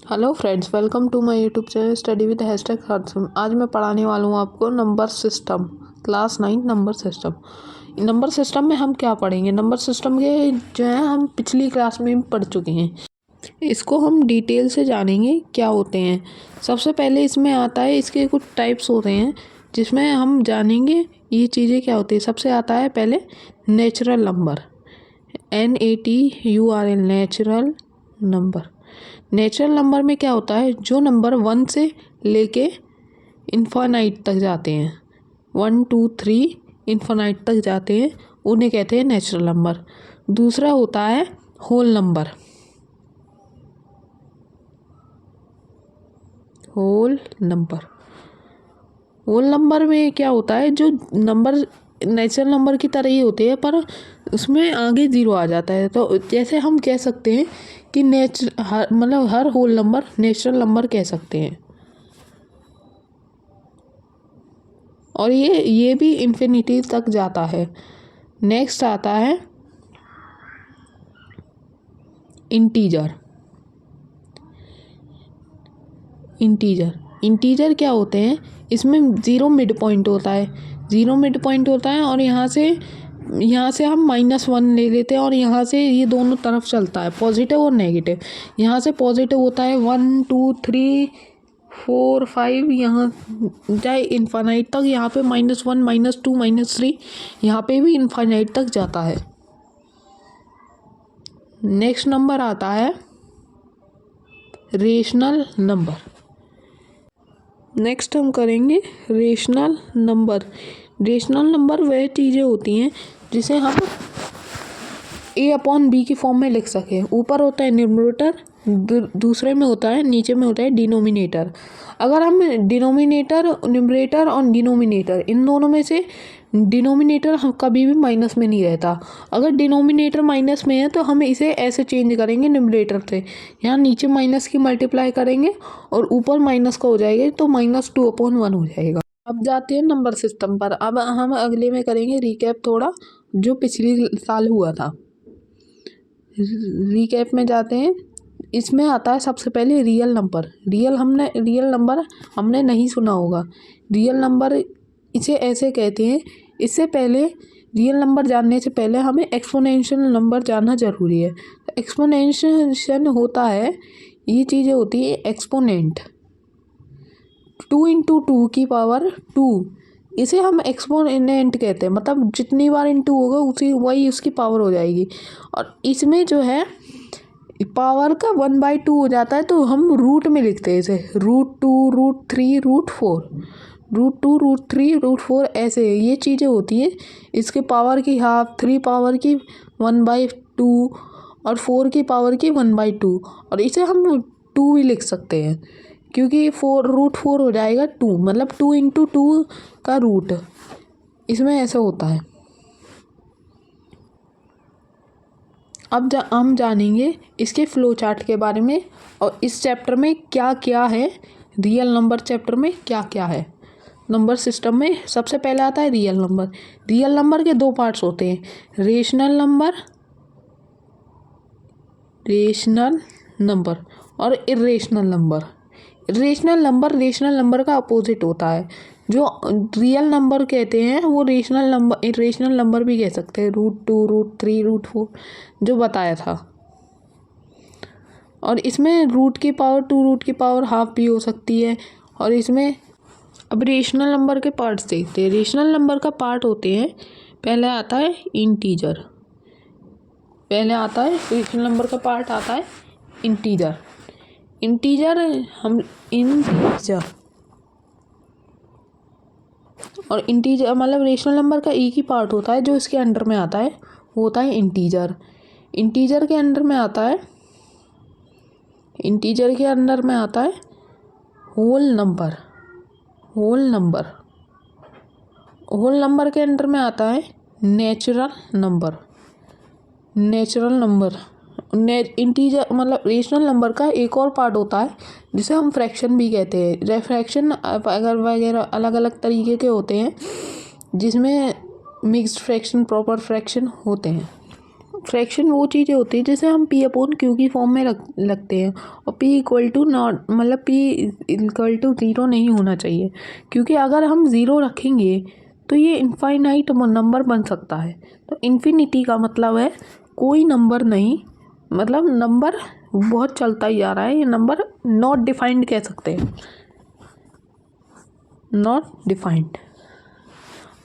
Hello friends, welcome to my YouTube channel study with hashtag Harsham. आज मैं पढ़ाने वाला हूँ आपको number system, class 9 number system. Number system में हम क्या पढ़ेंगे? नंबर सिस्टम के जो है हम पिछली क्लास में भी पढ़ चुके हैं। इसको हम डिटेल से जानेंगे क्या होते हैं। सबसे पहले इसमें आता है, इसके कुछ टाइप्स होते हैं जिसमें हम जानेंगे ये चीज़ें क्या होती है। सबसे आता है पहले natural number, NATURL, natural number. Natural number में क्या होता है, जो नंबर 1 से लेके इन्फानाइट तक जाते हैं, 1 2 3 इन्फानाइट तक जाते हैं, उन्हें कहते हैं नेचुरल नंबर। दूसरा होता है whole number. Whole number, whole number में क्या होता है, जो नंबर नेचुरल नंबर की तरह ही होते हैं पर उसमें आगे ज़ीरो आ जाता है। तो जैसे हम कह सकते हैं कि हर होल नंबर नेचुरल नंबर कह सकते हैं। और ये भी इन्फिनिटी तक जाता है। नेक्स्ट आता है इंटीजर। इंटीजर क्या होते हैं, इसमें ज़ीरो मिड पॉइंट होता है। ज़ीरो मिड पॉइंट होता है और यहाँ से हम -1 ले लेते हैं और यहाँ से ये दोनों तरफ चलता है, पॉजिटिव और नेगेटिव। यहाँ से पॉजिटिव होता है 1 2 3 4 5, यहाँ जाए इन्फानाइट तक। यहाँ पे -1 -2 -3, यहाँ पे भी इन्फानाइट तक जाता है। नेक्स्ट नंबर आता है रेशनल नंबर। नेक्स्ट हम करेंगे रेशनल नंबर। रेशनल नंबर वह चीज़ें होती हैं जिसे हम A/B की फॉर्म में लिख सकें। ऊपर होता है न्यूमरेटर, दूसरे में होता है, नीचे में होता है डिनोमिनेटर। अगर हम डिनोमिनेटर, न्यूमरेटर और डिनोमिनेटर, इन दोनों में से डिनोमिनेटर हम कभी भी माइनस में नहीं रहता। अगर डिनोमिनेटर माइनस में है तो हम इसे ऐसे चेंज करेंगे न्यूमरेटर से, यहाँ नीचे माइनस की मल्टीप्लाई करेंगे और ऊपर माइनस का हो जाएगा, तो -2/1 हो जाएगा। अब जाते हैं नंबर सिस्टम पर। अब हम अगले में करेंगे रिकैप थोड़ा, जो पिछली साल हुआ था। रिकैप में जाते हैं। इसमें आता है सबसे पहले रियल नंबर। रियल नंबर हमने नहीं सुना होगा। रियल नंबर इसे ऐसे कहते हैं। इससे पहले रियल नंबर जानने से पहले हमें एक्सपोनेंशियल नंबर जानना ज़रूरी है। एक्सपोनेंशियल होता है, ये चीज़ें होती है एक्सपोनेंट। 2 × 2 की पावर 2, इसे हम एक्सपोनेंट कहते हैं। मतलब जितनी बार इंटू होगा वही उसकी पावर हो जाएगी। और इसमें जो है पावर का 1/2 हो जाता है, तो हम रूट में लिखते हैं इसे, √2 √3 √4, √2 √3 √4, ऐसे ये चीज़ें होती हैं। इसके पावर की हाफ, 3 पावर की 1/2 और 4 की पावर की 1/2, और इसे हम 2 भी लिख सकते हैं क्योंकि √4 हो जाएगा 2, मतलब 2 × 2 का रूट, इसमें ऐसा होता है। अब हम जानेंगे इसके फ्लो चार्ट के बारे में और इस चैप्टर में क्या क्या है। रियल नंबर चैप्टर में क्या क्या है नंबर सिस्टम में। सबसे पहले आता है रियल नंबर। रियल नंबर के 2 पार्ट्स होते हैं, रेशनल नंबर और इरेशनल नंबर। रेशनल नंबर का अपोजिट होता है। जो रियल नंबर कहते हैं वो इरेशनल नंबर भी कह सकते हैं, √2 √3 √4, जो बताया था। और इसमें रूट की पावर 2 रूट की पावर हाफ भी हो सकती है। और इसमें अब रेशनल नंबर के पार्ट्स देखते हैं। रेशनल नंबर का पार्ट होते हैं, पहले आता है इंटीजर। रेशनल नंबर का पार्ट आता है इंटीजर। और इंटीजर मतलब रेशनल नंबर का एक ही पार्ट होता है जो इसके अंडर में आता है, वो होता है इंटीजर। इंटीजर के अंडर में आता है होल नंबर के अंडर में आता है नेचुरल नंबर। इंटीजर मतलब रेशनल नंबर का एक और पार्ट होता है जिसे हम फ्रैक्शन भी कहते हैं। फ्रैक्शन अगर वगैरह अलग अलग तरीके के होते हैं, जिसमें मिक्स्ड फ्रैक्शन, प्रॉपर फ्रैक्शन होते हैं। फ्रैक्शन वो चीज़ें होती है जैसे हम पी अपॉन क्यू की फॉर्म में लगते हैं, और पी इक्वल टू नॉट मतलब पी इक्वल टू ज़ीरो नहीं होना चाहिए, क्योंकि अगर हम ज़ीरो रखेंगे तो ये इनफाइनाइट नंबर बन सकता है। तो इन्फिनिटी का मतलब है कोई नंबर नहीं, मतलब नंबर बहुत चलता ही जा रहा है, ये नंबर नॉट डिफाइंड कह सकते हैं, नॉट डिफाइंड।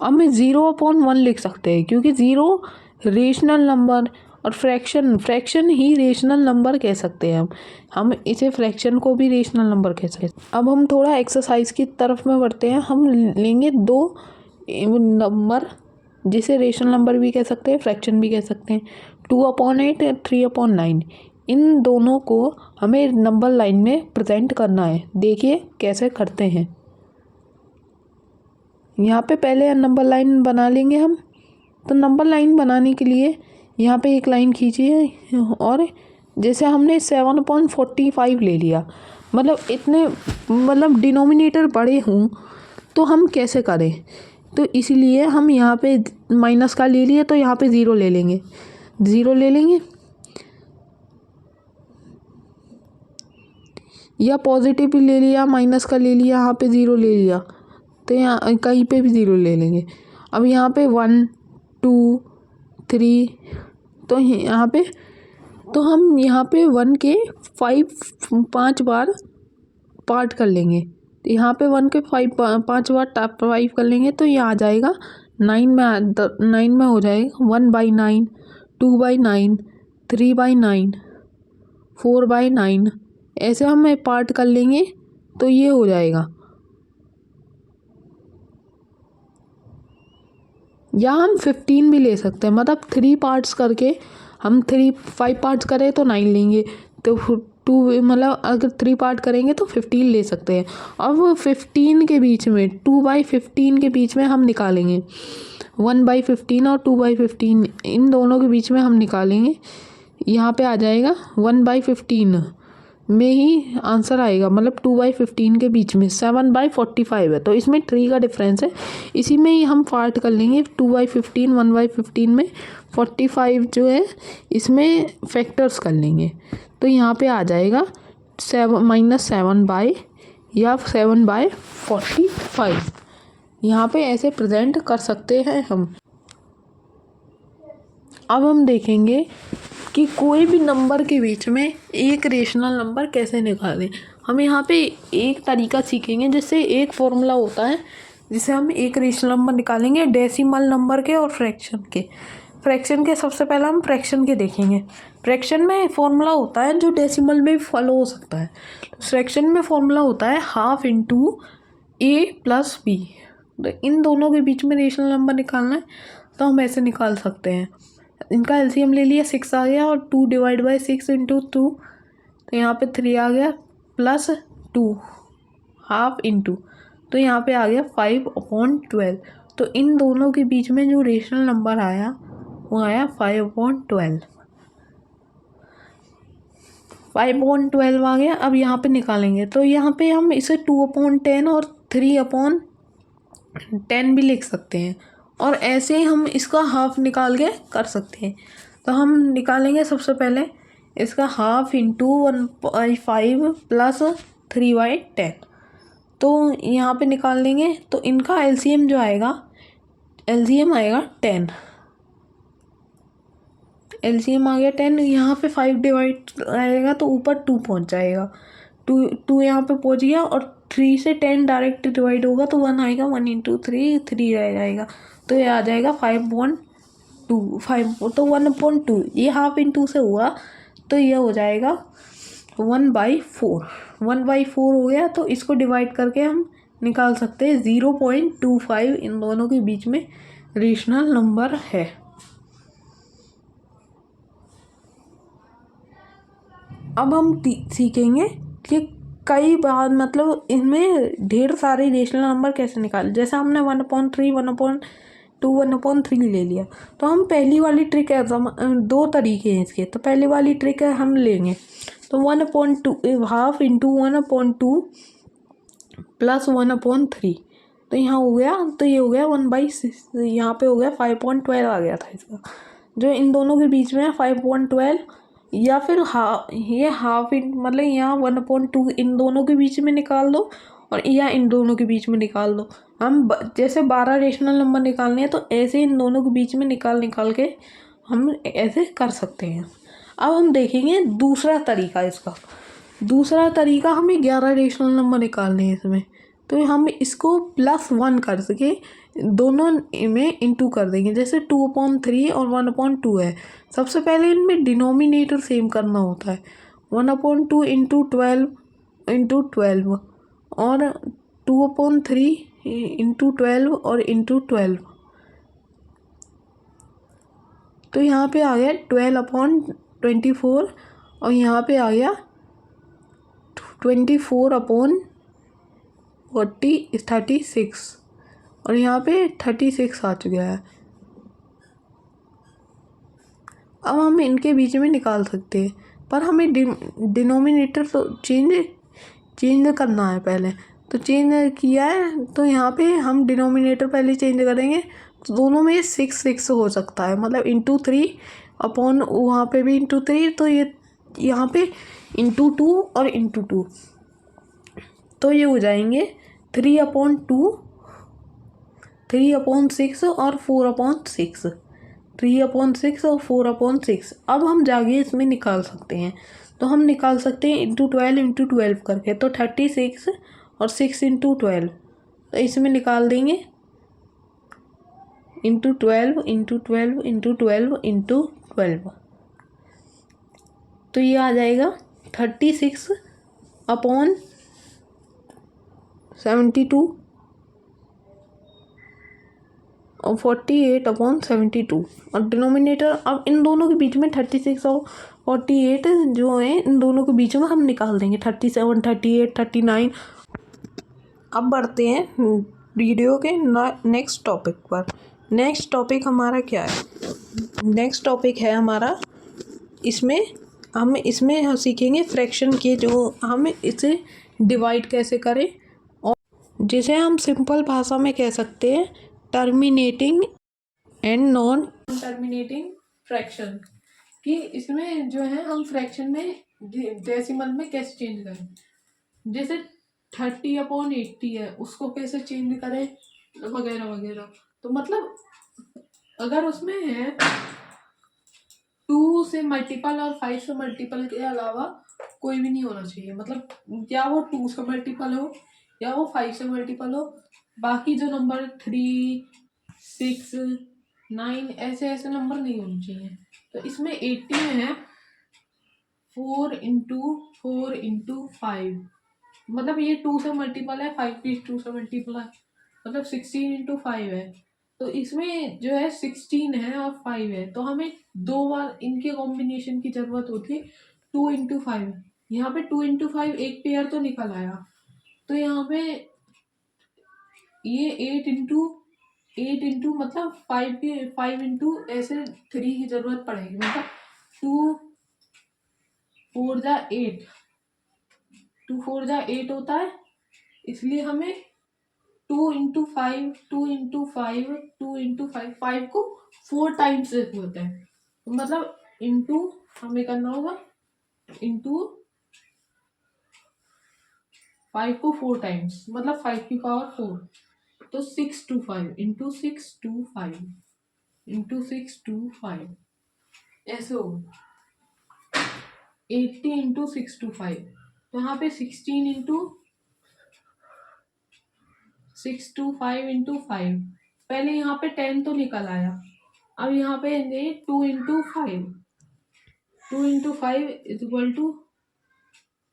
अब मैं ज़ीरो अपॉन वन लिख सकते हैं, क्योंकि ज़ीरो रेशनल नंबर और फ्रैक्शन ही रेशनल नंबर कह सकते हैं हम इसे फ्रैक्शन को भी रेशनल नंबर कह सकते हैं। अब हम थोड़ा एक्सरसाइज की तरफ में बढ़ते हैं। हम लेंगे दो नंबर जिसे रेशनल नंबर भी कह सकते हैं, फ्रैक्शन भी कह सकते हैं, 2/8 और 3/9। इन दोनों को हमें नंबर लाइन में प्रेजेंट करना है। देखिए कैसे करते हैं। यहाँ पे पहले नंबर लाइन बना लेंगे हम। तो नंबर लाइन बनाने के लिए यहाँ पे एक लाइन खींचिए, और जैसे हमने 7/45 ले लिया, मतलब इतने मतलब डिनोमिनेटर बड़े हों तो हम कैसे करें, तो इसलिए हम यहाँ पे माइनस का ले लिए, तो यहाँ पे ज़ीरो ले लेंगे, या पॉजिटिव भी ले लिया, माइनस का ले लिया, यहाँ पे ज़ीरो ले लिया, तो यहाँ कहीं पे भी ज़ीरो ले लेंगे। अब यहाँ पे 1 2 3, तो यहाँ पे तो हम यहाँ पे 1 के 5 बार पार्ट कर लेंगे। यहाँ पे 1 के 5 बार 5 कर लेंगे, तो ये आ जाएगा 9 में हो जाएगा 1/9, 2/9, 3/9, 4/9, ऐसे हम पार्ट कर लेंगे तो ये हो जाएगा। या हम 15 भी ले सकते हैं, मतलब 3 पार्ट्स करके हम 5 पार्ट्स करें तो 9 लेंगे, तो 2 मतलब अगर 3 पार्ट करेंगे तो 15 ले सकते हैं। अब 15 के बीच में 2/15 के बीच में हम निकालेंगे, 1/15 और 2/15 इन दोनों के बीच में हम निकालेंगे। यहाँ पे आ जाएगा 1/15 में ही आंसर आएगा, मतलब 2/15 के बीच में 7/45 है, तो इसमें 3 का डिफरेंस है। इसी में ही हम पार्ट कर लेंगे 2/15 1/15 में, 45 जो है इसमें फैक्टर्स कर लेंगे, तो यहाँ पे आ जाएगा -7 या 7/45। यहाँ पे ऐसे प्रेजेंट कर सकते हैं हम। अब हम देखेंगे कि कोई भी नंबर के बीच में एक रेशनल नंबर कैसे निकालें। हम यहाँ पे एक तरीका सीखेंगे, जिससे एक फॉर्मूला होता है जिसे हम एक रेशनल नंबर निकालेंगे डेसिमल नंबर के और फ्रैक्शन के सबसे पहले हम फ्रैक्शन के देखेंगे। फ्रैक्शन में फॉर्मूला होता है जो डेसिमल में भी फॉलो हो सकता है। फ्रैक्शन में फॉर्मूला होता है ½ × a + b। तो इन दोनों के बीच में रेशनल नंबर निकालना है, तो हम ऐसे निकाल सकते हैं। इनका एलसीएम ले लिया, 6 आ गया, और 2/6 × 2, तो यहाँ पे 3 आ गया, +2 ½ × तो यहाँ पे आ गया 5/12। तो इन दोनों के बीच में जो रेशनल नंबर आया वो आया 5/12। 5/12 आ गया। अब यहाँ पे निकालेंगे, तो यहाँ पे हम इसे 2/10 और 3/10 भी लिख सकते हैं, और ऐसे ही हम इसका हाफ निकाल के कर सकते हैं। तो हम निकालेंगे सबसे पहले इसका ½ × 1/5 + 3/10, तो यहाँ पे निकाल लेंगे। तो इनका एलसीएम जो आएगा, एलसीएम आएगा 10। एलसीएम आ गया 10, यहाँ पे 5 डिवाइड आएगा तो ऊपर 2 पहुँच जाएगा, 2 यहाँ पे पहुँच गया, और 3 से 10 डायरेक्ट डिवाइड होगा तो 1 आएगा, 1 × 3 रह जाएगा, तो ये आ जाएगा 5/2। 5 तो 1/2, ये ½ × से हुआ तो ये हो जाएगा 1/4। 1/4 हो गया, तो इसको डिवाइड करके हम निकाल सकते हैं 0.25 इन दोनों के बीच में रेशनल नंबर है। अब हम सीखेंगे कि कई बार मतलब इनमें ढेर सारे रेशनल नंबर कैसे निकालें। जैसे हमने 1/3 1/2 1/3 ले लिया, तो हम पहली वाली ट्रिक है, 2 तरीके हैं इसके। तो पहली वाली ट्रिक है हम लेंगे, तो 1/2 ½ × 1/2 + 1/3, तो यहाँ हो गया, तो ये हो गया 1/6, यहाँ पे हो गया 5/12 आ गया था इसका। जो इन दोनों के बीच में है 5/12, या फिर ये हाफ इन मतलब यहाँ 1/2 इन दोनों के बीच में निकाल दो और या इन दोनों के बीच में निकाल दो। हम जैसे 12 रेशनल नंबर निकालने हैं तो ऐसे इन दोनों के बीच में निकाल के हम ऐसे कर सकते हैं। अब हम देखेंगे दूसरा तरीका इसका। दूसरा तरीका, हमें 11 रेशनल नंबर निकालने हैं इसमें, तो हम इसको +1 कर सके दोनों में इंटू कर देंगे। जैसे 2/3 और 1/2 है, सबसे पहले इनमें डिनोमिनेटर सेम करना होता है। 1/2 इंटू 12 और 2/3 इंटू 12 और इंटू 12, तो यहाँ पे आ गया 12/24 और यहाँ पे आ गया 24/36 और यहाँ पे 36 आ चुका है। अब हम इनके बीच में निकाल सकते हैं, पर हमें डिनोमिनेटर तो चेंज करना है पहले। तो चेंज किया है तो यहाँ पे हम डिनोमिनेटर पहले चेंज करेंगे, तो दोनों में 6 हो सकता है, मतलब इंटू 3 अपॉन वहाँ पे भी इंटू 3, तो ये यहाँ पे इंटू 2 और इंटू 2, तो ये हो जाएंगे 3/2, 3/6 और 4/6, 3/6 और 4/6। अब हम जाके इसमें निकाल सकते हैं, तो हम निकाल सकते हैं इंटू 12 करके, तो 36 और 6 इंटू 12, तो इसमें निकाल देंगे इंटू 12 इंटू 12 इंटू 12 इंटू 12, तो ये आ जाएगा 36/72 और 48/72। और डिनोमिनेटर, अब इन दोनों के बीच में 36 और 48 जो है, इन दोनों के बीच में हम निकाल देंगे 37, 38, 39। अब बढ़ते हैं वीडियो के नेक्स्ट टॉपिक पर। नेक्स्ट टॉपिक हमारा क्या है? नेक्स्ट टॉपिक है हमारा, हम सीखेंगे फ्रैक्शन के, जो हम इसे डिवाइड कैसे करें, और जिसे हम सिंपल भाषा में कह सकते हैं terminating and non terminating fraction, कि इसमें जो है हम फ्रैक्शन में डेसिमल में कैसे चेंज करें। जैसे 30/80 है, उसको कैसे चेंज करें वगैरह वगैरह। तो मतलब अगर उसमें है 2 से मल्टीपल और 5 से मल्टीपल के अलावा कोई भी नहीं होना चाहिए, मतलब या वो 2 से मल्टीपल हो या वो 5 से मल्टीपल हो, बाकी जो नंबर 3, 6, 9 ऐसे ऐसे नंबर नहीं होने चाहिए। तो इसमें 80 में है 4/4/5, मतलब ये 2 से मल्टीपल है, 5 भी 2 से मल्टीपल है, मतलब 16/5 है। तो इसमें जो है 16 है और 5 है, तो हमें 2 बार इनके कॉम्बिनेशन की जरूरत होती है। 2/5, यहाँ पे 2/5 एक पेयर तो निकल आया, तो यहाँ पे ये 8 इंटू मतलब 5 इंटू ऐसे 3 की जरूरत पड़ेगी, मतलब 2 4 जा 8 होता है, इसलिए हमें 2/5 2/5 5 को 4 टाइम्स होता है, तो मतलब इंटू हमें करना होगा, इंटू 5 को 4 टाइम्स, मतलब 5 की पावर 4, तो 625 इंटू 625 इंटू 625 ऐसे होगा 80 इंटू 625। तो यहाँ पे 16 इंटू 625 इंटू 5, पहले यहाँ पे 10 तो निकल आया, अब यहाँ पे 2/5, 2/5 इक्वल टू,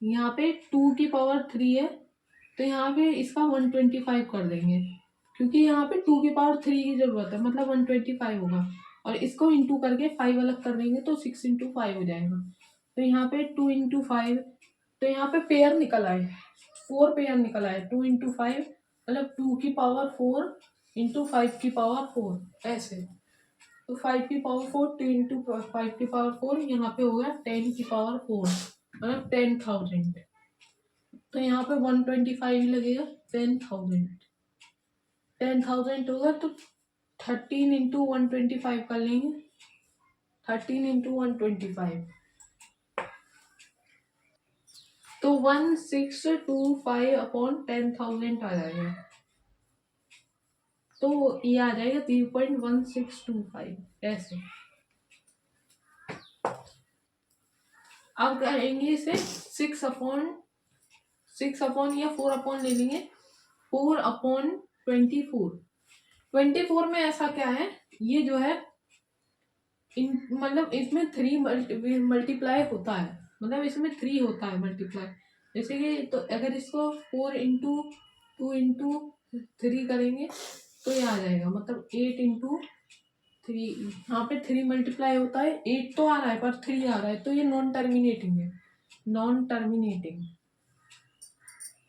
यहाँ पे 2 की पावर 3 है, तो यहाँ पे इसका 125 कर देंगे, क्योंकि यहाँ पे 2 की पावर 3 की जरूरत है, मतलब 125 होगा, और इसको इंटू करके 5 अलग कर देंगे तो 6/5 हो जाएगा। तो यहाँ पे 2/5, तो यहाँ पे पेयर निकल आए, 4 पेयर निकल आए, 2/5 मतलब 2 की पावर 4 इंटू 5 की पावर 4 ऐसे, तो 5 की पावर 4 2 इंटू 5 की पावर 4, यहाँ पे हो गया 10 की पावर 4, मतलब 10,000। तो यहाँ पे 125 ही लगेगा, 10,000 होगा, तो 13 इंटू 125 कर लेंगे, 13 इंटू 125, तो 1625 अपॉन 10,000 आ जाएगा। तो ये आ जाएगा 0.1625 ऐसे। अब करेंगे इसे 6 अपॉन या 4 अपॉन ले लेंगे, 4 अपॉन 24। 24 में ऐसा क्या है, ये जो है मतलब इसमें 3 मल्टीप्लाई होता है, मतलब इसमें 3 होता है मल्टीप्लाई। जैसे कि तो अगर इसको 4 इंटू 2 इंटू 3 करेंगे तो ये आ जाएगा, मतलब 8 इंटू 3। यहाँ पे 3 मल्टीप्लाई होता है, 8 तो आ रहा है पर 3 आ रहा है, तो ये नॉन टर्मिनेटिंग है। नॉन टर्मिनेटिंग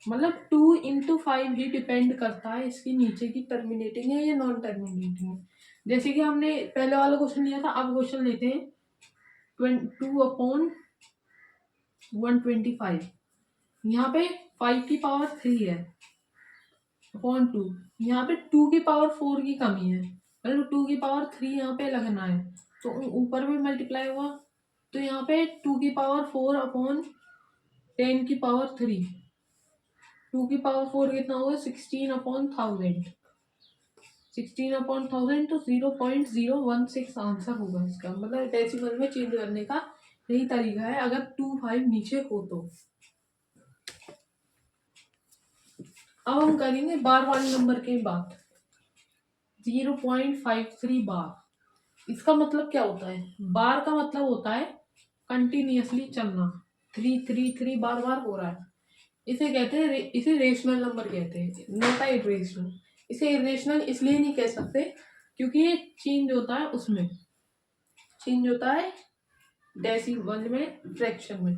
मतलब 2 इंटू 5 ही डिपेंड करता है इसकी नीचे की टर्मिनेटिंग है या नॉन टर्मिनेटिंग है। जैसे कि हमने पहले वाला क्वेश्चन लिया था, अब क्वेश्चन लेते हैं 2 अपॉन 125। यहाँ पे 5 की पावर 3 है अपॉन 2, यहाँ पे 2 की पावर 4 की कमी है, मतलब 2 की पावर 3 यहाँ पे लगना है, तो ऊपर भी मल्टीप्लाई हुआ, तो यहाँ पे 2 की पावर 4 अपॉन 10 की पावर 3, 2 की पावर 4 कितना होगा 16 अपॉन 1000, 16 अपॉन 1000, तो 0.016 आंसर होगा इसका। मतलब डेसिमल में चेंज करने का यही तरीका है अगर 25 नीचे हो तो। अब हम करेंगे बार वाले नंबर की बात। 0.53 बार, इसका मतलब क्या होता है, बार का मतलब होता है कंटिन्यूअसली चलना, 3 बार बार हो रहा है, इसे कहते हैं इसे रेशनल नंबर कहते हैं, नॉट इरेशनल। इसे इरेशनल इसलिए नहीं कह सकते क्योंकि ये चेंज होता है, उसमें चेंज होता है डेसिमल में, फ्रैक्शन में।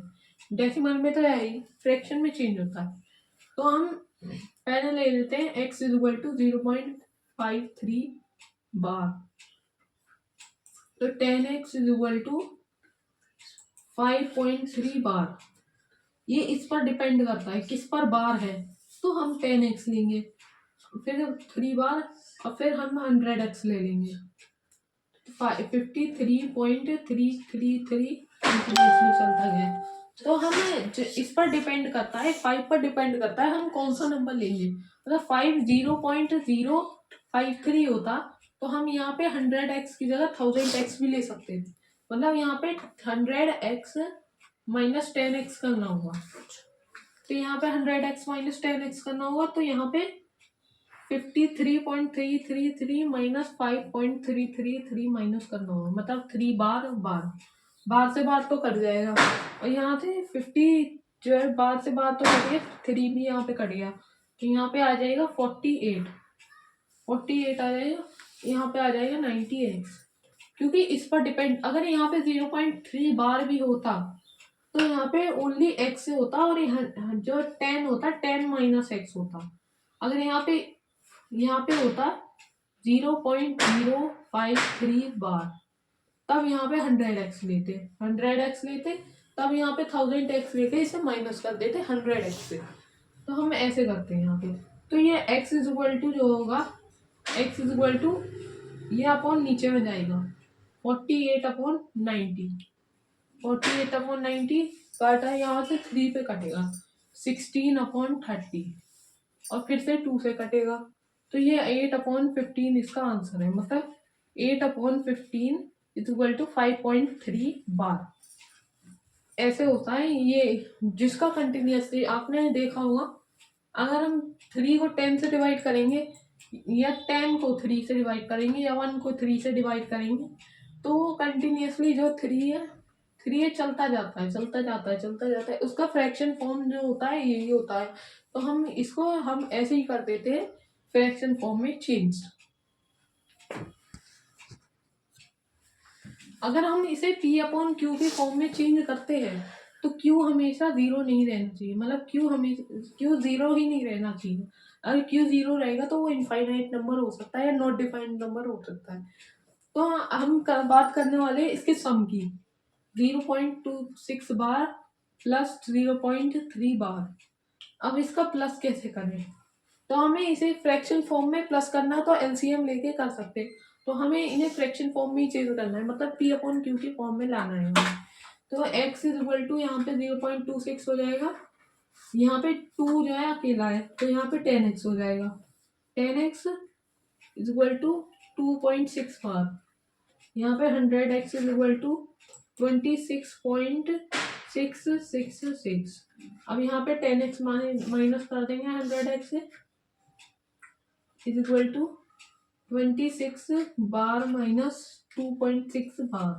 डेसिमल में तो है ही, फ्रैक्शन में चेंज होता है। तो हम पहले ले लेते हैं x इक्वल टू 0.53 बार, तो 10x इक्वल टू 5.3 बार। ये इस पर डिपेंड करता है किस पर बार है, तो हम 10x लेंगे, फिर 3 बार, और फिर हम 100x ले लेंगे, 53.333 चलता गया। तो हम इस पर डिपेंड करता है, 5 पर डिपेंड करता है हम कौन सा नंबर लेंगे। मतलब 5 0.053 होता तो हम यहाँ पे 100x की जगह 1000x भी ले सकते थे। मतलब यहाँ पे 100x माइनस 10x करना होगा, तो यहाँ पे 100x माइनस 10x करना होगा, तो यहाँ पे 53.333 माइनस 5.333 माइनस करना होगा, मतलब 3 बार बार से बार तो कट जाएगा, और यहाँ से 50 जो है बार से बार तो कट गया, 3 भी यहाँ पे कट गया, तो यहाँ पे आ जाएगा 48 आ जाएगा, यहाँ पे आ जाएगा 90x। क्योंकि इस पर डिपेंड, अगर यहाँ पे 0.3 बार भी होता तो यहाँ पे ओनली x होता, और जो 10 होता 10 माइनस x होता। अगर यहाँ पे होता 0.053 बार, तब यहाँ पे 100x लेते, तब यहाँ पे 1000x लेते, इसे माइनस कर देते 100x से। तो हम ऐसे करते हैं यहाँ पे। तो ये x इक्वल टू जो होगा, x इक्वल टू ये अपॉन नीचे में जाएगा 48/90, 48/90 काटा, यहाँ से 3 पे कटेगा 16/30, और फिर से 2 से कटेगा, तो ये 8/15 इसका आंसर है। मतलब 8/15 इक्वल टू 5.3 बार ऐसे होता है ये, जिसका कंटिन्यूअसली आपने देखा होगा। अगर हम 3 को 10 से डिवाइड करेंगे, या 10 को 3 से डिवाइड करेंगे, या 1 को 3 से डिवाइड करेंगे, तो कंटिन्यूअसली जो 3 है चलता जाता है, उसका फ्रैक्शन फॉर्म जो होता है यही होता है। तो हम ऐसे ही कर देते हैं फ्रैक्शन फॉर्म में चेंज। अगर हम इसे p/q के फॉर्म में चेंज करते हैं तो q हमेशा 0 नहीं रहना चाहिए, मतलब q 0 ही नहीं रहना चाहिए। अगर q 0 रहेगा तो वो इनफाइनाइट नंबर हो सकता है या नॉट डिफाइंड नंबर हो सकता है। तो हम बात करने वाले इसके सम की, 0.26 बार प्लस 0.3 बार। अब इसका प्लस कैसे करें, तो हमें इसे फ्रैक्शन फॉर्म में प्लस करना, तो एलसीएम लेके कर सकते हैं। तो हमें इन्हें फ्रैक्शन फॉर्म में ही चेंज करना है, मतलब पी अपॉन क्यू की फॉर्म में लाना है हमें। तो x इज इक्वल टू यहाँ पे 0.26 हो जाएगा, यहाँ पे 2 जो है अकेला है तो यहाँ पे 10x हो जाएगा। 10x इज इक्वल टू 2.6 बार, यहाँ पे 100x इज इक्वल टू 26.666। अब यहाँ पे 10x माइनस कर देंगे 100x से, is equal to 26 bar minus 2.6 bar,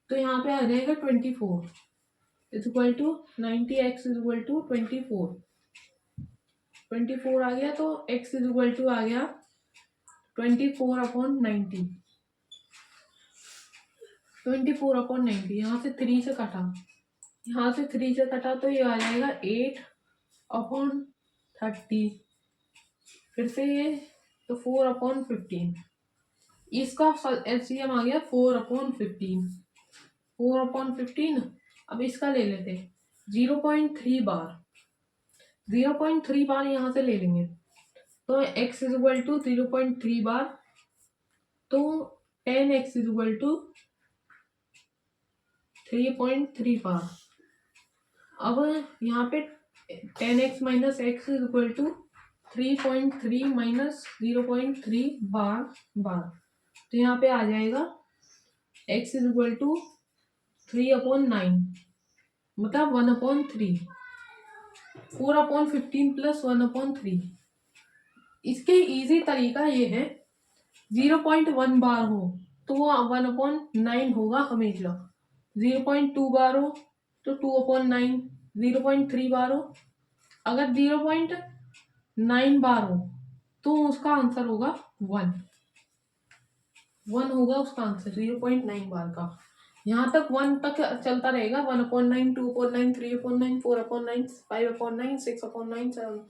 तो यहाँ पे आ जाएगा 24 is equal to 90x is equal to 24 आ गया, तो x इज इक्वल टू आ गया 24/90। 24/90 यहाँ से 3 से कटा, यहाँ से 3 से कटा तो ये आ जाएगा 8/30। फिर से ये तो 4/15, इसका एलसीएम आ गया 4/15। 4/15 अब इसका ले लेते 0.3 बार, 0.3 बार यहाँ से ले लेंगे तो x is equal to 0.3 bar, तो 10x इज इक्वल टू 3.3 बार। अब यहाँ पे 10x minus x is equal to 3.3 minus 0.3 bar, तो यहाँ पे आ जाएगा x इज इक्वल टू 3/9, मतलब 1/3, 4/15 प्लस 1/3। इसके इजी तरीका ये है, 0.1 बार हो तो वो 1/9 होगा हमेशा, 0.2 बार हो तो 2/9, 0.3 बार हो, अगर 0.9 बार हो तो उसका आंसर होगा 1 होगा उसका आंसर 0.9 बार का। यहाँ तक 1 तक चलता रहेगा, 1/9, 2/9, 3/9, 4/9, 5/9, 6/9, 7,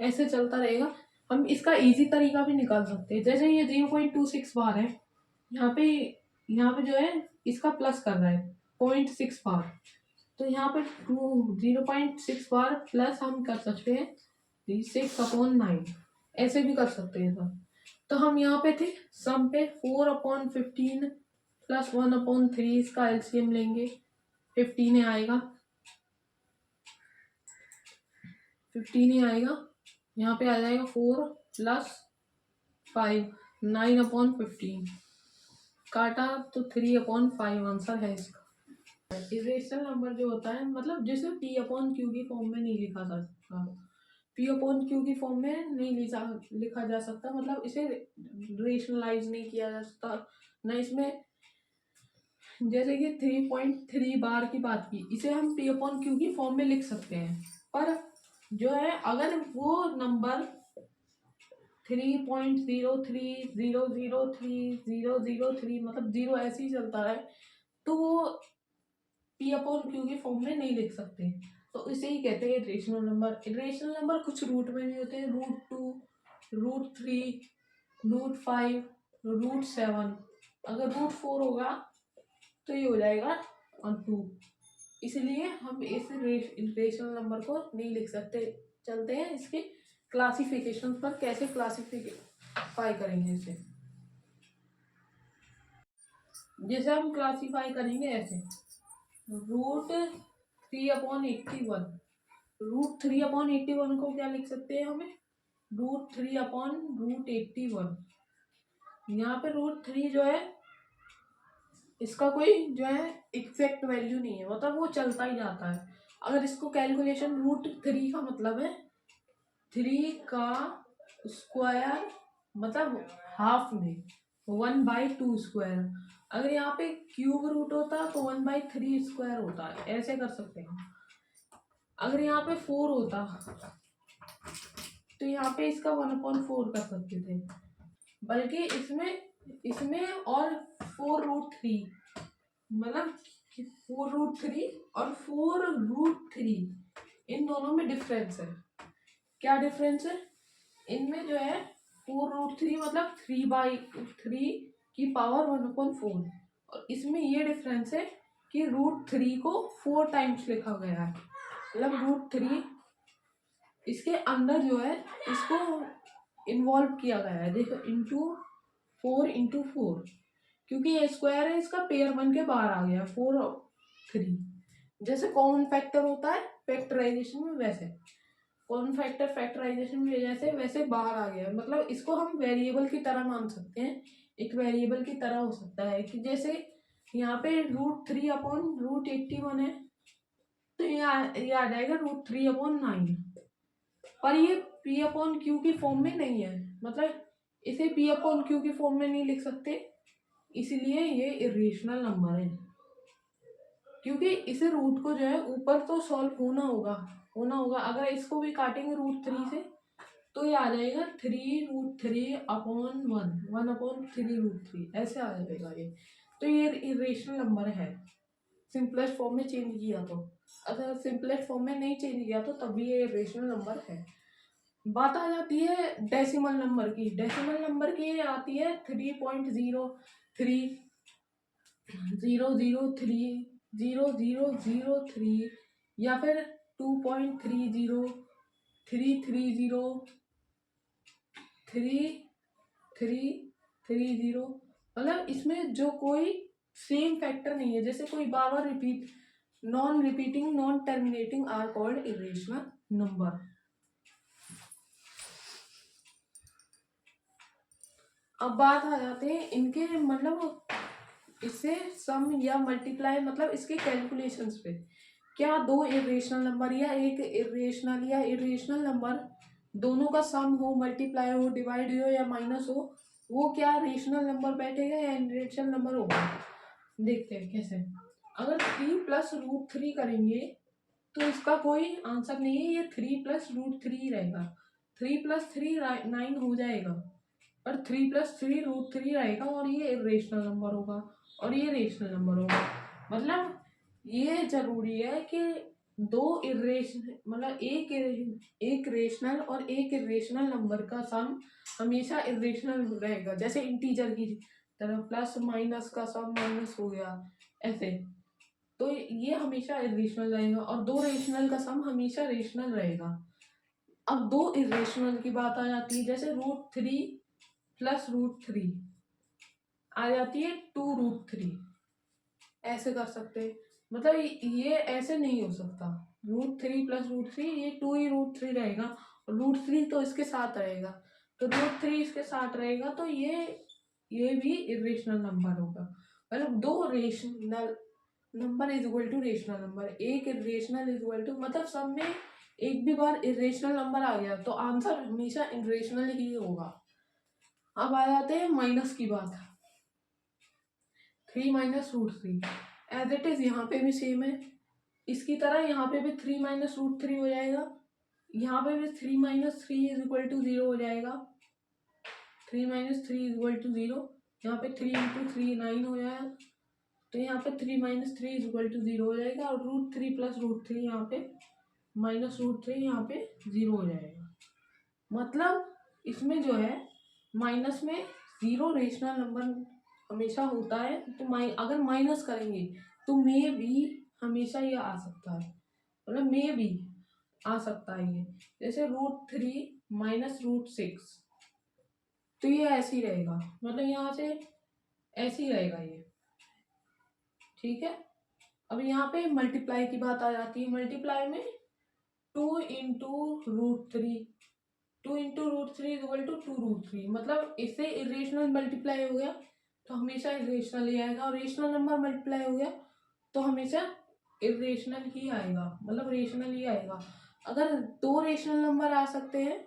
ऐसे चलता रहेगा। हम इसका इजी तरीका भी निकाल सकते हैं, जैसे ये 0.26 बार है, यहाँ पे जो है इसका प्लस कर रहा है 0.6 बार, तो यहाँ पे 0.6 बार प्लस हम कर सकते हैं 6/9, ऐसे भी कर सकते हैं सर। तो हम यहाँ पे थे सम पे 4/15 प्लस 1/3, इसका एलसीएम लेंगे 15 आएगा, 15 आएगा, यहाँ पे आ जाएगा 4 प्लस 5, 9/15, काटा तो 3/5 आंसर है इसका। इरेशनल नंबर जो होता है, मतलब जिसे p/q की फॉर्म में नहीं लिखा जा सकता, p/q की फॉर्म में नहीं लिखा जा सकता, मतलब इसे रेशनलाइज नहीं किया जा सकता ना इसमें। जैसे कि 3.3 बार की बात की, इसे हम p/q की फॉर्म में लिख सकते हैं, पर जो है अगर वो नंबर 3.03003 मतलब 0 ऐसे ही चलता है तो वो p/q की फॉर्म में नहीं लिख सकते, तो इसे ही कहते हैं इरेशनल नंबर। इरेशनल नंबर कुछ रूट में भी होते हैं, √2, √3, √5, √7, अगर √4 होगा तो ये हो जाएगा 2, इसलिए हम इस इरेशनल नंबर को नहीं लिख सकते। चलते हैं इसके क्लासिफिकेशन पर, कैसे क्लासिफाई करेंगे इसे। जैसे हम क्लासिफाई करेंगे ऐसे, √3/81, √3/81 को क्या लिख सकते हैं हमें, √3/√81। यहाँ पे √3 जो है इसका कोई जो है एग्जैक्ट वैल्यू नहीं है, मतलब वो चलता ही जाता है। अगर इसको कैलकुलेशन √3 का मतलब है 3 का स्क्वायर, मतलब हाफ में 1/2 स्क्वायर। अगर यहाँ पे क्यूब रूट होता तो 1/3 स्क्वायर होता है, ऐसे कर सकते हैं। अगर यहाँ पे 4 होता तो यहाँ पे इसका 1/4 कर सकते थे, बल्कि इसमें और 4√3, मतलब 4√3 और 4√3, इन दोनों में डिफरेंस है। क्या डिफरेंस है इनमें, जो है 4√3 मतलब 3/3 की पावर 1/4, और इसमें ये डिफरेंस है कि √3 को 4 टाइम्स लिखा गया है, मतलब √3 इसके अंदर जो है इसको इन्वॉल्व किया गया है, देखो इंटू 4 इंटू 4, क्योंकि ये स्क्वायर है इसका पेयर बन के बाहर आ गया 4 और 3। जैसे कॉमन फैक्टर होता है फैक्टराइजेशन में, वैसे कॉमन फैक्टर फैक्टराइजेशन में जैसे वैसे बाहर आ गया, मतलब इसको हम वेरिएबल की तरह मान सकते हैं, एक वेरिएबल की तरह हो सकता है कि जैसे यहाँ पे √3/√81 है, तो ये आ जाएगा √3/9। पर ये P/Q की फॉर्म में नहीं है, मतलब इसे P/Q की फॉर्म में नहीं लिख सकते, इसलिए ये इरेशनल नंबर है। क्योंकि इसे रूट को जो है ऊपर तो सॉल्व होना होगा। अगर इसको भी काटेंगे √3 से तो ये आ जाएगा 3√3/1, 1/3√3, ऐसे आ जाएगा ये। तो ये इरेशनल नंबर है सिंपलेस्ट फॉर्म में चेंज किया तो। अगर सिंपलेस्ट फॉर्म में नहीं चेंज किया तो तब भी ये इरेशनल नंबर है। बात आ जाती है डेसिमल नंबर की। डेसिमल नंबर की आती है 3.03000300003 या फिर 2.303330, मतलब इसमें जो कोई सेम फैक्टर नहीं है, जैसे कोई बार बार non repeating non terminating are called irrational number. अब बात आ जाते हैं इनके मतलब इससे सम या मल्टीप्लाई, मतलब इसके कैलकुलेशंस पे। क्या दो इरेशनल नंबर या एक इरेशनल नंबर दोनों का सम हो, मल्टीप्लाई हो, डिवाइड हो या माइनस हो, वो क्या रेशनल नंबर बैठेगा या इरेशनल नंबर होगा? देखते हैं कैसे। अगर 3 + √3 करेंगे तो इसका कोई आंसर नहीं है, ये 3 + √3 रहेगा। 3 + 3 9 हो जाएगा, और 3 + 3 √3 रहेगा, और ये इरेशनल नंबर होगा और ये रेशनल नंबर होगा। मतलब ये जरूरी है कि दो मतलब एक रेशनल और एक इरेशनल नंबर का सम हमेशा इरेशनल रहेगा। जैसे इंटीजर की तरह प्लस माइनस का सम माइनस हो गया, ऐसे। तो ये हमेशा इरेशनल रहेगा, और दो रेशनल का सम हमेशा रेशनल रहेगा। अब दो इरेशनल की बात आ जाती है, जैसे √3 + √3 आ जाती है 2√3, ऐसे कर सकते हैं। मतलब ये ऐसे नहीं हो सकता, √3 + √3, ये 2 ही √3 रहेगा, और √3 तो इसके साथ रहेगा, तो √3 इसके साथ रहेगा, तो ये भी इरेशनल नंबर होगा। मतलब दो rational number is equal to rational number, एक इरेशनल इज इक्वल टू, मतलब सब में एक भी बार इरेशनल नंबर आ गया तो आंसर हमेशा इरेशनल ही होगा। अब आ जाते हैं माइनस की बात। 3 - √3 एज इट इज यहाँ पे भी सेम है, इसकी तरह यहाँ पे भी 3 - √3 हो जाएगा, यहाँ पे भी 3 - 3 इज इक्वल टू 0 हो जाएगा। 3 - 3 इज इक्वल टू 0, यहाँ पे 3 × 3 9 हो जाएगा, तो यहाँ पे 3 - 3 इज इक्वल टू 0 हो जाएगा, और √3 + √3 यहाँ पे -√3 यहाँ पे 0 हो जाएगा। मतलब इसमें जो है माइनस में 0 रेशनल नंबर हमेशा होता है, तो अगर माइनस करेंगे तो मे भी हमेशा ये आ सकता है, मतलब मे भी आ सकता है ये। जैसे √3 - √6, तो ये ऐसे ही रहेगा, मतलब यहाँ से ऐसे ही रहेगा ये, ठीक है। अब यहाँ पे मल्टीप्लाई की बात आ जाती है। मल्टीप्लाई में 2 × √3, 2 × √3 इज इक्वल टू 2√3, मतलब इससे इरेशनल मल्टीप्लाई हो गया तो हमेशा इरेशनल ही आएगा, और रेशनल नंबर मल्टीप्लाई हो गया तो हमेशा इरेशनल ही आएगा, मतलब रेशनल ही आएगा। अगर दो रेशनल नंबर आ सकते हैं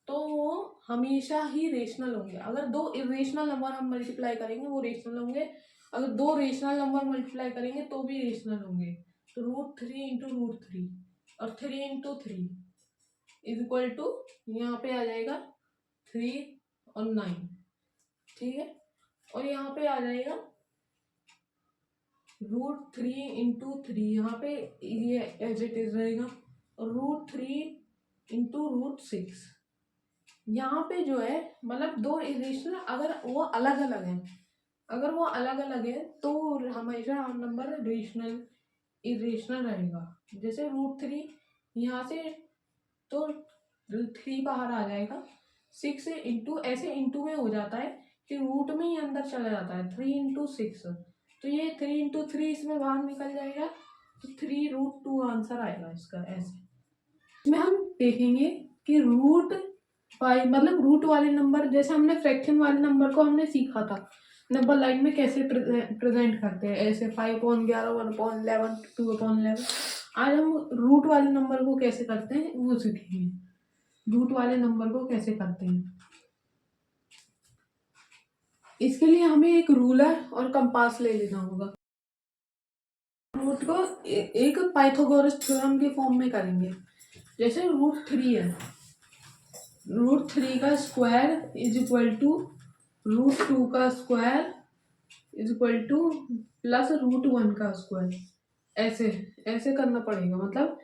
तो वो हमेशा ही रेशनल होंगे। अगर दो इरेशनल नंबर हम मल्टीप्लाई करेंगे वो रेशनल होंगे, अगर दो रेशनल नंबर मल्टीप्लाई करेंगे तो भी रेशनल होंगे। तो √3 × √3 और 3 × 3 इज इक्वल टू, यहाँ पे आ जाएगा 3 और 9, ठीक है। और यहाँ पे आ जाएगा √3 × 3, यहाँ पे ये एज इट इज रहेगा, और √3 × √6। यहाँ पे जो है मतलब दो इरेशनल अगर वो अलग अलग है तो हमेशा नंबर रेशनल इरेशनल रहेगा। जैसे √3 यहाँ से तो 3 बाहर आ जाएगा, 6 इंटू, ऐसे इंटू में हो जाता है कि रूट में ही अंदर चला जाता है 3 × 6, तो ये 3 × 3 इसमें बाहर निकल जाएगा, तो 3√2 आंसर आएगा इसका। ऐसे इसमें हम देखेंगे कि √5 मतलब रूट वाले नंबर, जैसे हमने फ्रैक्शन वाले नंबर को हमने सीखा था नंबर लाइन में कैसे प्रेजेंट करते हैं, ऐसे 5/11, 1/11, 2/11। आज हम रूट वाले नंबर को कैसे करते हैं वो सीखेंगे। रूट वाले नंबर को कैसे करते हैं, इसके लिए हमें एक रूलर और कंपास ले लेना होगा। रूट को एक पाइथागोरस थ्योरम के फॉर्म में करेंगे। जैसे √3 है, √3 का स्क्वायर इज इक्वल टू √2 का square is equal two plus √1 का स्क्वायर। ऐसे ऐसे करना पड़ेगा, मतलब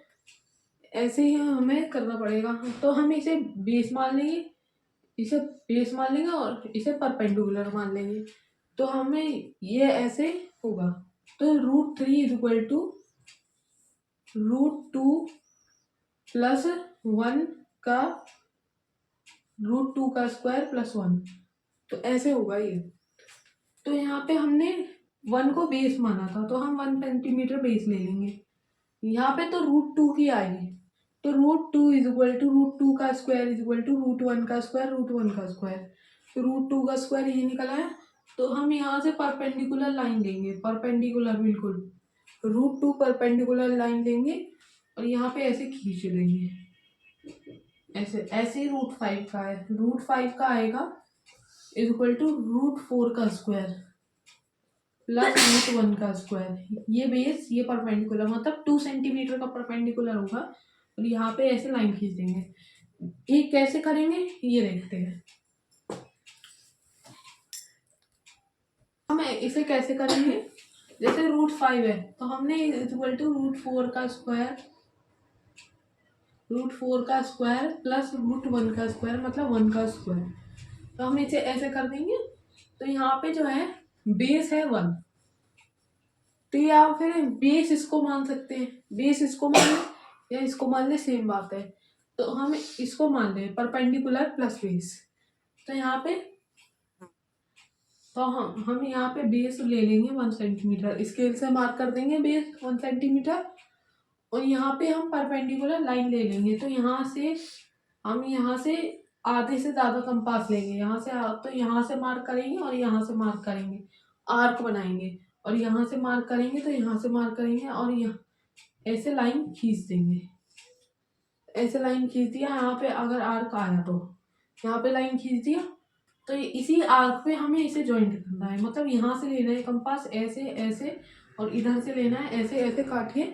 ऐसे ही हमें करना पड़ेगा। तो हम इसे बेस मान लेंगे, इसे बेस मान लेंगे और इसे परपेंडिकुलर मान लेंगे, तो हमें ये ऐसे होगा। तो √3 इज इक्वल टू √2 प्लस 1 का √2 का स्क्वायर प्लस 1, तो ऐसे होगा ये। तो यहाँ पे हमने 1 को बेस माना था, तो हम 1 सेंटीमीटर बेस ले लेंगे। यहाँ पे तो √2 की आएगी, तो √2 इज इक्वल टू √2 का स्क्वायर इज इक्वल टू √1 का स्क्वायर, √1 का स्क्वायर। तो √2 का स्क्वायर ये निकल आया। तो हम यहाँ से परपेंडिकुलर लाइन लेंगे, परपेंडिकुलर बिल्कुल √2 परपेंडिकुलर लाइन लेंगे और यहाँ पे ऐसे खींच देंगे, ऐसे ऐसे ही √5 का है, √5 का आएगा इज इक्वल टू √4 का स्क्वायर प्लस √1 का स्क्वायर। ये बेस ये परपेंडिकुलर मतलब 2 सेंटीमीटर का परपेंडिकुलर होगा, और यहाँ पे ऐसे लाइन खींच देंगे। ये कैसे करेंगे ये देखते हैं। हम इसे कैसे करेंगे, जैसे √5 है तो हमने इज इक्वल टू √4 का स्क्वायर प्लस √1 का स्क्वायर मतलब 1 का स्क्वायर, तो हम इसे ऐसे कर देंगे। तो यहाँ पे जो है बेस है 1, तो या फिर बेस इसको मान सकते हैं, बेस इसको मान ले या इसको मान ले, सेम बात है। तो हम इसको मान लें परपेंडिकुलर प्लस बेस, तो यहाँ पे तो हम यहाँ पे बेस ले लेंगे 1 सेंटीमीटर, स्केल से मार्क कर देंगे बेस 1 सेंटीमीटर, और यहाँ पे हम परपेंडिकुलर लाइन ले लेंगे। तो हम यहाँ से आधे से ज़्यादा कंपास लेंगे, यहाँ से तो यहाँ से मार्क करेंगे और यहाँ से मार्क करेंगे, आर्क बनाएंगे, और यहाँ से मार्क करेंगे तो यहाँ से मार्क करेंगे, और यहाँ ऐसे लाइन खींच देंगे। ऐसे लाइन खींच दिया, यहाँ पे अगर आर्क आया तो यहाँ पे लाइन खींच दिया, तो इसी आर्क पे हमें इसे ज्वाइंट करना है, मतलब यहाँ से लेना है कंपास ऐसे ऐसे, और इधर से लेना है ऐसे ऐसे काट के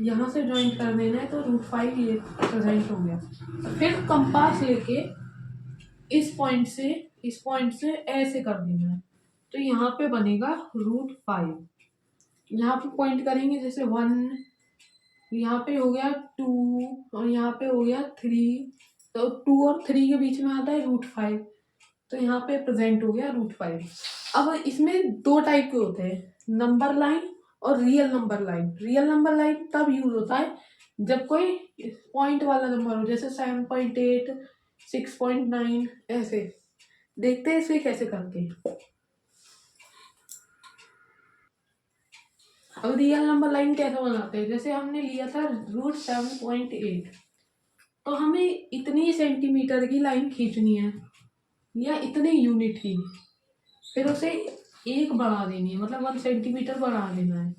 यहाँ से ज्वाइंट कर देना है। तो √5 ये प्रेजेंट हो गया। फिर कंपास लेके इस पॉइंट से ऐसे कर देना है, तो यहाँ पे बनेगा √5। यहाँ पे पॉइंट करेंगे, जैसे 1, यहाँ पे हो गया 2 और यहाँ पे हो गया 3, तो 2 और 3 के बीच में आता है √5, तो यहाँ पे प्रेजेंट हो गया √5। अब इसमें 2 टाइप के होते हैं, नंबर लाइन और real number line. Real number line तब यूज होता है जब कोई पॉइंट वाला नंबर हो, जैसे 7.8, 6.9, ऐसे। देखते हैं इसे कैसे करते हैं। अब रियल नंबर लाइन कैसे बनाते हैं, जैसे हमने लिया था √7.8, तो हमें इतनी सेंटीमीटर की लाइन खींचनी है या इतने यूनिट की, फिर उसे 1 बढ़ा देनी है, मतलब 1 सेंटीमीटर बढ़ा देना है,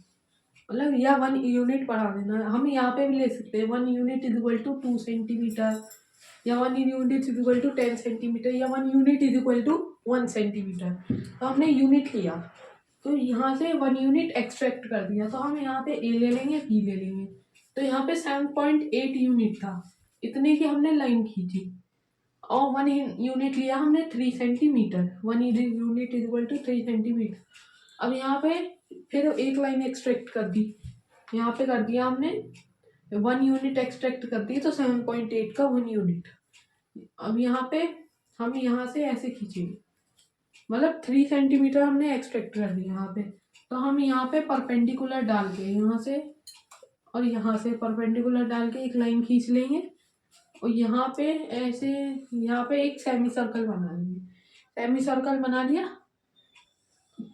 मतलब या 1 यूनिट बढ़ा देना है। हम यहाँ पे भी ले सकते हैं 1 unit is equal to 2 centimetre, या 1 unit is equal to 10 centimetre, या 1 unit is equal to 1 centimetre. तो हमने यूनिट लिया, तो यहाँ से 1 यूनिट एक्सट्रैक्ट कर दिया, तो हम यहाँ पे ए ले लेंगे, बी ले लेंगे। तो यहाँ पे 7.8 यूनिट था, इतने की हमने लाइन खींची, और 1 यूनिट लिया हमने 3 centimetre, 1 unit is equal to 3 centimetre. अब यहाँ पे फिर एक लाइन एक्सट्रैक्ट कर दी, यहाँ पे कर दिया हमने 1 यूनिट एक्सट्रैक्ट कर दी, तो 7.8 का 1 यूनिट। अब यहाँ पे हम यहाँ से ऐसे खींचेंगे, मतलब 3 सेंटीमीटर हमने एक्सट्रैक्ट कर दिया यहाँ पे। तो हम यहाँ पे परपेंडिकुलर डाल के यहाँ से और यहाँ से परपेंडिकुलर डाल के एक लाइन खींच लेंगे, और यहाँ पे ऐसे यहाँ पे एक सेमी सर्कल बना लेंगे। सेमी सर्कल बना लिया,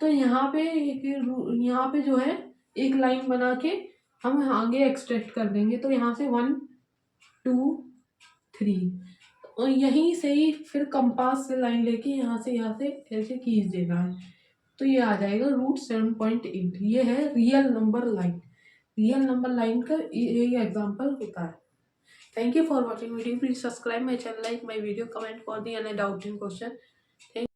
तो यहाँ पे जो है एक लाइन बना के हम आगे एक्सट्रैक्ट कर देंगे। तो यहाँ से 1 2 3 और यहीं से ही फिर कंपास से लाइन लेके यहाँ से ऐसे खींच देना है। तो ये आ जाएगा √7.8। ये है real number line. Real number line का ये एग्जाम्पल होता है। Thank you for watching video. Please subscribe my channel, like my video, comment for the any doubt in question. Thank